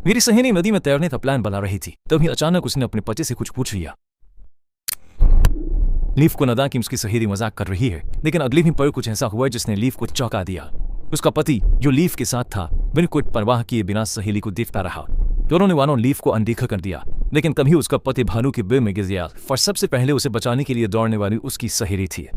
मेरी सहेली नदी में तैरने का प्लान बना रही थी, तभी अचानक उसने अपने पति से कुछ पूछ लिया। लीफ को नदा कि उसकी सहेली मजाक कर रही है, लेकिन अगले ही पल कुछ ऐसा हुआ जिसने लीफ को चौंका दिया। उसका पति, जो लीफ के साथ था, बिना कोई परवाह किए बिना सहेली को देखता रहा। दोनों ने वानों लीफ को अनदेखा कर दिया, लेकिन तभी उसका पति भालू के बिल में गिर गया और सबसे पहले उसे बचाने के लिए दौड़ने वाली उसकी सहेली थी।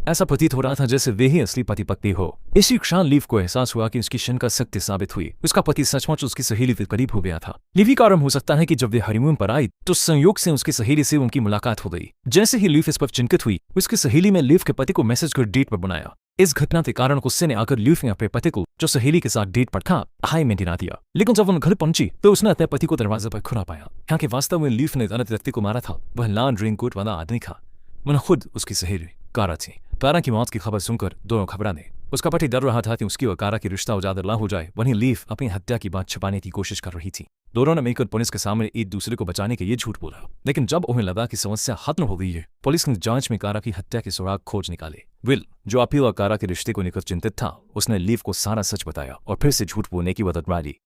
ऐसा प्रतीत हो रहा था जैसे वे ही असली पति पत्नी हो। इसी क्षण लीफ को एहसास हुआ कि उसकी शंका सत्य साबित हुई। उसका पति सचमुच उसकी सहेली के करीब हो गया था। लीफ का कारण हो सकता है कि जब वे हनीमून पर आई तो संयोग से उसकी सहेली से उनकी मुलाकात हो गई। जैसे ही लीफ इस पर चिंतित हुई, उसकी सहेली में लीफ के पति को मैसेज कर डेट पर बनाया। इस घटना के कारण गुस्से ने आकर लीफ ने अपने पति को, जो सहेली के साथ डेट पर था, हाई में गिरा दिया। लेकिन जब वो घर पहुंची तो उसने अपने पति को दरवाजे पर खुला पाया। यहाँ के वास्तव में लीफ ने गलत व्यक्ति को मारा था। वह लाल रेनकोट वाला आदमी था। वह खुद उसकी सहेली कारा थी। कारा की मौत की खबर सुनकर दोनों घबराने। उसका पति डर रहा था कि उसकी और कारा की रिश्ता उजागर ना हो जाए। वहीं लीफ अपनी हत्या की बात छिपाने की कोशिश कर रही थी। दोनों ने मिलकर पुलिस के सामने एक दूसरे को बचाने के लिए झूठ बोला, लेकिन जब उन्हें लगा कि समस्या खत्म हो गई है, पुलिस ने जांच में कारा की हत्या के सुराग खोज निकाले। विल, जो अपील और कारा के रिश्ते को लेकर चिंतित था, उसने लीफ को सारा सच बताया और फिर से झूठ बोलने की मदद मारी।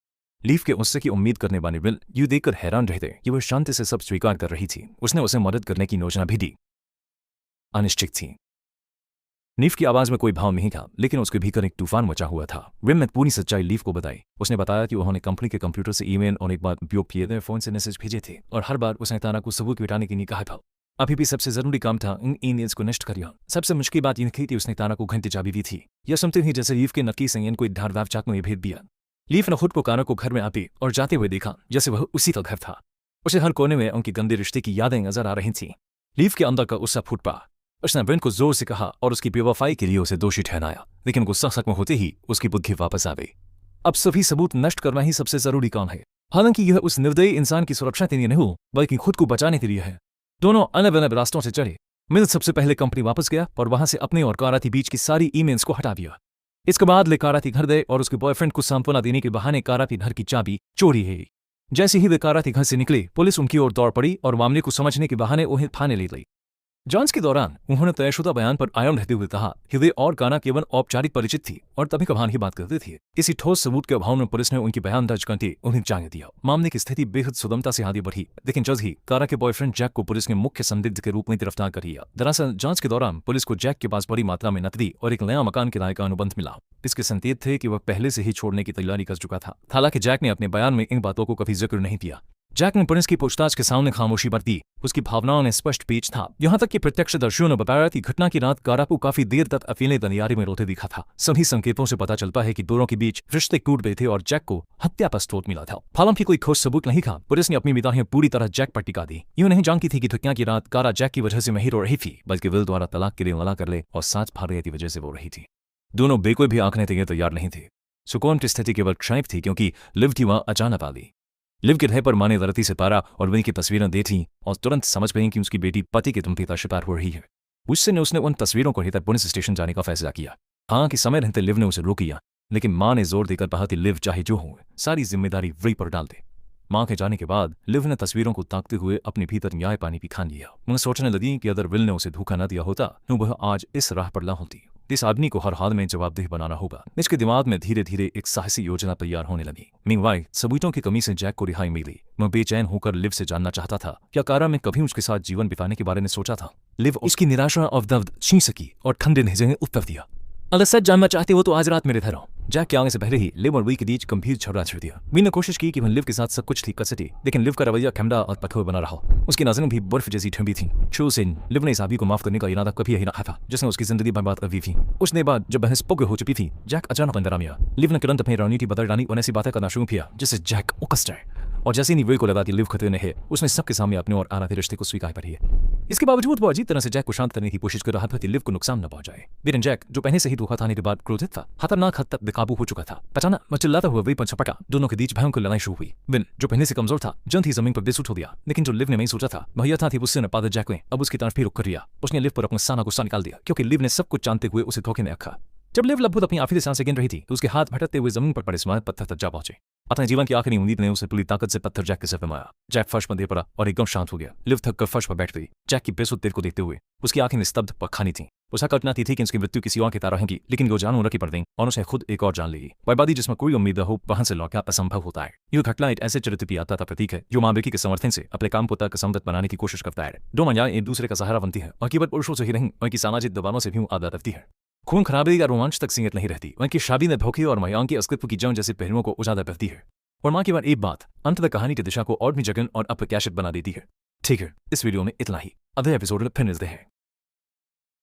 लीफ के उससे की उम्मीद करने वाली विल ये देखकर हैरान रहते कि वह शांति से सब स्वीकार कर रही थी। उसने उसे मदद करने की योजना भी दी। अनिश्चित थी। लीफ की आवाज में कोई भाव नहीं था, लेकिन उसके भीतर एक तूफान मचा हुआ था। विम ने पूरी सच्चाई लीफ को बताई। उसने बताया कि उन्होंने कंपनी के कंप्यूटर से ईमेल और एक बार उपयोग किए गए फोन से मैसेज भेजे थे और हर बार उसने तारा को सबूत मिटाने के लिए कहा था। अभी भी सबसे जरूरी काम था इन ईमेल्स को नष्ट करिए। सबसे मुश्किल बात यह थी कि उसने तारा को घंटे चाबी दी थी। यह सुनते ही जैसे लीफ के नक्की संयन को धारदार चाकू में भेद दिया। लीफ ने खुद को कारा को घर में आते और जाते हुए देखा जैसे वह उसी का घर था। उसे हर कोने में उनकी गंदे रिश्ते की यादें नजर आ रही थीं। लीफ के अंदर का गुस्सा फूट पड़ा। उसने विन को जोर से कहा और उसकी बेवफाई के लिए उसे दोषी ठहराया, लेकिन गुस्सा खत्म होते ही उसकी बुद्धि वापस आ गई। अब सभी सबूत नष्ट करना ही सबसे जरूरी काम है। हालांकि यह उस निर्दयी इंसान की सुरक्षा के लिए नहीं हो, बल्कि खुद को बचाने के लिए है। दोनों अलग अलग रास्तों से चढ़े। मिल सबसे पहले कंपनी वापस गया और वहां से अपने और कारा के बीच की सारी ईमेल्स को हटा दिया। इसके बाद ले कारा के घर गए और उसके बॉयफ्रेंड को सांत्वना देने के बहाने कारा के घर की चाबी चोरी है। जैसे ही वे कारा के घर से निकले, पुलिस उनकी ओर दौड़ पड़ी और मामले को समझने के बहाने उन्हें थाने ले गई। जांच के दौरान उन्होंने तयशुदा बयान पर कायम रहते हुए कहा कि वे और कारा केवल औपचारिक परिचित थी और तभी कभार ही बात करते थे। किसी ठोस सबूत के अभाव में पुलिस ने उनकी बयान दर्ज करके उन्हें जाने दिया। मामले की स्थिति बेहद सुगमता से आगे बढ़ी, लेकिन जल्द ही कारा के बॉयफ्रेंड जैक को पुलिस ने मुख्य संदिग्ध के रूप में गिरफ्तार कर लिया। दरअसल जांच के दौरान पुलिस को जैक के पास बड़ी मात्रा में नकदी और एक नया मकान किराए का अनुबंध मिला। इसके संकेत थे कि वह पहले से ही छोड़ने की तैयारी कर चुका था। हालांकि जैक ने अपने बयान में इन बातों को कभी जिक्र नहीं किया। जैक ने पुलिस की पूछताछ के सामने खामोशी बरती। उसकी भावनाओं ने स्पष्ट पेच था। यहाँ तक कि प्रत्यक्षदर्शियों ने बताया कि घटना की रात कारा को काफी देर तक अकेले गलियारे में रोते दिखा था। सभी संकेतों से पता चलता है कि दोनों के बीच रिश्ते टूट गए थे और जैक को हत्या पर स्रोत मिला था। हालांकि कोई ठोस सबूत नहीं था। पुलिस ने अपनी निगाहें पूरी तरह जैक पर टिका दी। यूं नहीं जानती थी कि घटना की रात कारा जैक की वजह से नहीं रो रही थी, बल्कि विल द्वारा तलाक के लिए मना कर ले और साथ भागने की वजह से रो रही थी। दोनों बेकोई भी आंखने के लिए तैयार नहीं थे। सुकून की स्थिति केवल क्षणिक थी, क्योंकि लिव थी वहां अचानक आ गई। लिव के घर पर माँ ने गलती से पारा और विन की तस्वीरें देखी और तुरंत समझ गई कि उसकी बेटी पति के दुर्मति का शिकार हो रही है। उससे ने उसने उन तस्वीरों को लेकर पुलिस स्टेशन जाने का फैसला किया। हाँ कि समय रहते लिव ने उसे रोक लिया, लेकिन माँ ने जोर देकर कहा कि लिव चाहे जो हो, सारी जिम्मेदारी वही पर डाल दे। माँ के जाने के बाद लिव ने तस्वीरों को ताकते हुए अपने भीतर न्याय पानी भी खान लिया। उन्हें सोचने लगी कि अगर विल ने उसे धोखा न दिया होता तो वह आज इस राह पर न होती। इस आदमी को हर हाल में जवाबदेह बनाना होगा। इसके दिमाग में धीरे धीरे एक साहसी योजना तैयार होने लगी। मीनवाइल सबूतों की कमी से जैक को रिहाई मिली। वह बेचैन होकर लिव से जानना चाहता था क्या कारा में कभी उसके साथ जीवन बिताने के बारे में सोचा था। लिव उसकी निराशा और दर्द छीन सकी और ठंडे लहजे में उत्तर दिया, अगर सच जानना चाहते हो तो आज रात मेरे घर आओ। जैक के आने से पहले ही लिव और वी के बीच गंभीर झगड़ा छिड़ दिया। वी ने कोशिश की कि वह लिव के साथ सब कुछ ठीक कर सके, लेकिन लिव का रवैया ठंडा और कठोर बना रहा। उसकी नजरें भी बर्फ जैसी ठंडी थीं। शुरू से लिव ने इस आदमी को माफ करने का इरादा कभी नहीं रखा था, जिसने उसकी जिंदगी बर्बाद कर दी थी। उसने बाद जब बहस पुख्त हो चुकी थी, जैक अचानक अंदर आ गया। लिव ने तुरंत अपनी रणनीति बदल डाली और ऐसी बातें करना शुरू किया जिससे जैक उकस जाए। और जैसे ही वी को लगा कि लिव खतरे में है, उसने सबके सामने अपने और आराधे रिश्ते को स्वीकार कर लिया। इसके बावजूद वो अजीब तरह से जैक को शांत करने की कोशिश कर रहा था कि लिव को नुकसान न पहुंचाए। लेकिन जैक, जो पहले से ही धोखा खाने के बाद क्रोधित था, खतरनाक हद तक बेकाबू हो चुका था। अचानक वह चिल्लाता हुआ वी पर छपका। दोनों के बीच भयंकर लड़ाई शुरू हुई। विन, जो पहले से कमजोर था, जल्द ही जमीन पर बेसुध हो गया। लेकिन जो लिव ने नहीं सोचा था वह यह था कि उससे न पादर जैक ने अब उसकी तरफ भी रुक कर दिया। उसने लिव पर अपना सारा गुस्सा निकाल दिया, क्योंकि लिव ने सब कुछ जानते हुए उसे धोखे में रखा। जब लिव लगभग अपनी आखिरी सांसें गिन रही थी तो उसके हाथ भटकते हुए जमीन पर पड़े स्मारक पत्थर तक जा पहुंचे। अपने जीवन की आखिरी उम्मीद ने उसे पूरी ताकत से पत्थर जैक के सिर पे मारा। जैक फर्श पर दे पड़ा और एकदम शांत हो गया। लिव थक कर फर्श पर बैठ गई। जैक की बेसुध देर को देखते हुए उसकी आंखें निस्तब्ध पर खाली थीं। उसे कल्पना थी कि उसकी मृत्यु किसी और की तरह रहेगी, लेकिन वो जानवर की पड़ गई और उसे खुद एक और जान लेगी। बर्बादी जिसमें कोई उम्मीद हो वहां से लौटना असंभव होता है। यह घटना एक ऐसे चरित्र की यात्रा का प्रतीक है जो माँ बेटी के समर्थन से अपने काम को तर्क संगत बनाने की कोशिश करता है। दो महिलाएं एक दूसरे का सहारा बनती है और केवल पुरुषों से ही नहीं उनकी सामाजिक दबावों से भी आदत रखती है। खून खराबे का रोमांच तक सीमित नहीं रहती, उनकी शादी में भूखे और महिलाओं के अस्तित्व की जंग जैसे पहलुओं को उजागर करती है। और माँ की बात एक बात अंततः कहानी की दिशा को और भी जगन और अप्रत्याशित बना देती है। ठीक है, इस वीडियो में इतना ही। अगले एपिसोड में फिर मिलते हैं।